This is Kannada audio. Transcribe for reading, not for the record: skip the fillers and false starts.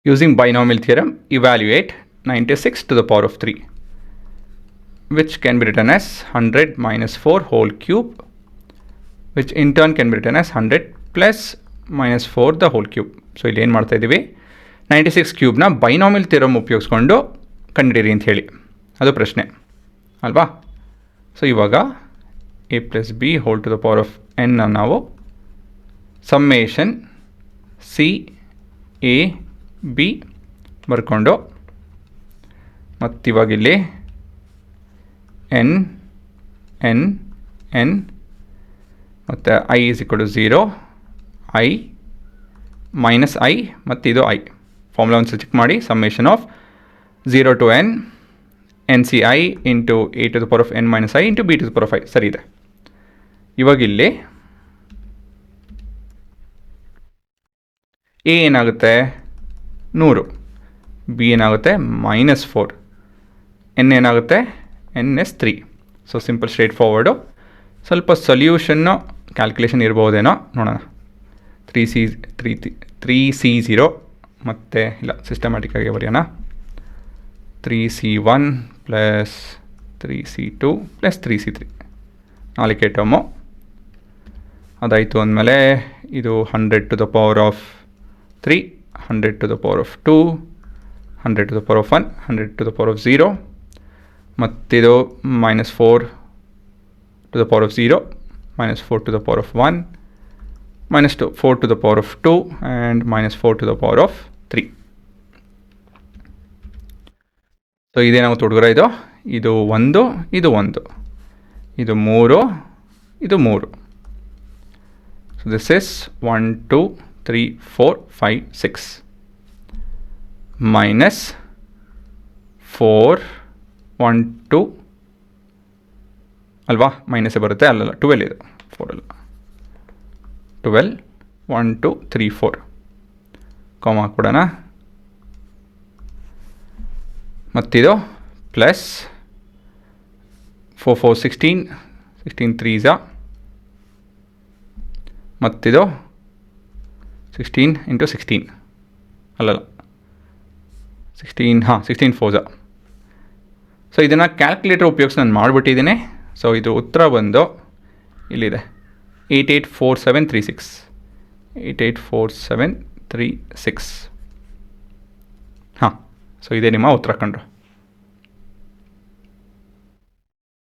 Using binomial theorem, evaluate 96 to the power of 3, which can be written as 100 minus 4 whole cube, which in turn can be written as 100 plus minus 4 the whole cube. So ಇಲ್ಲಿ ಏನು ಮಾಡ್ತಾ ಇದ್ದೀವಿ, 96 ಕ್ಯೂಬ್ನ ಬೈನಾಮಿಯಲ್ ಥಿಯರಮ್ ಉಪಯೋಗಿಸ್ಕೊಂಡು ಕಂಡುಹಿಡಿಯಿರಿ ಅಂತ ಹೇಳಿ ಅದು ಪ್ರಶ್ನೆ ಅಲ್ವಾ. ಸೊ ಇವಾಗ a plus B whole to the power of N ನಾವು ಸಮ್ಮೇಷನ್ ಸಿ ಎ ಬಿ ಬರ್ಕೊಂಡು ಮತ್ತಿವಾಗ ಇಲ್ಲಿ ಎನ್ ಎನ್ ಎನ್ ಮತ್ತು I is equal to 0, I minus I ಮತ್ತು ಇದು ಐ ಫಾರ್ಮುಲಾ ಒಂದು ಚೆಕ್ ಮಾಡಿ. Summation of 0 to N N C I into A to the power of N minus I into B to the power of I ಸರಿ ಇದೆ. ಇವಾಗ ಇಲ್ಲಿ ಎ ಏನಾಗುತ್ತೆ 100, ಬಿ ಏನಾಗುತ್ತೆ -4, ಎನ್ ಏನಾಗುತ್ತೆ -3. So simple straight forward. ಸ್ವಲ್ಪ ಸೊಲ್ಯೂಷನ್ನು ಕ್ಯಾಲ್ಕುಲೇಷನ್ ಇರ್ಬೋದೇನೋ ನೋಡೋಣ. 3C0 ಮತ್ತು ಇಲ್ಲ ಸಿಸ್ಟಮ್ಯಾಟಿಕ್ಕಾಗಿ ಬರೆಯೋಣ. 3C1 plus 3C2 plus 3C3 4 term. ಅದಾಯಿತು ಅಂದಮೇಲೆ ಇದು 100 to the power of 3, 100 to the power of 2, 100 to the power of 1, 100 to the power of 0, ಮತ್ತಿದು -4 to the power of 0, -4 to the power of 1, -4 to the power of 2 and -4 to the power of 3. So ಇದೇನಾಗುತ್ತೆ ಹುಡುಗರ, ಇದು 1, ಇದು 1, ಇದು 3, ಇದು 3. ಸೊ ದಿಸ್ ಇಸ್ 1 2 3 4 5 6 -4 1 2 ಅಲ್ವಾ, ಮೈನಸ್ಸೇ ಬರುತ್ತೆ ಅಲ್ಲಲ್ಲ 12 ಇದು 4 ಅಲ್ಲ 12 1 2 3 4 ಕಾಮ ಹಾಕ್ಬಿಡೋಣ. ಮತ್ತಿದು ಪ್ಲಸ್ 4 4 16 16 3s, ಮತ್ತಿದು 16 ಇಂಟು 16 ಅಲ್ಲಲ್ಲ 16 16 4s. ಸೊ ಇದನ್ನು ಕ್ಯಾಲ್ಕುಲೇಟರ್ ಉಪಯೋಗಿಸಿ ನಾನು ಮಾಡಿಬಿಟ್ಟಿದ್ದೀನಿ. ಸೊ ಇದು ಉತ್ತರ ಬಂದು ಇಲ್ಲಿದೆ 884736 884736. ಸೊ ಇದೇ ನಿಮ್ಮ ಉತ್ತರ ಕಂಡ್ರು.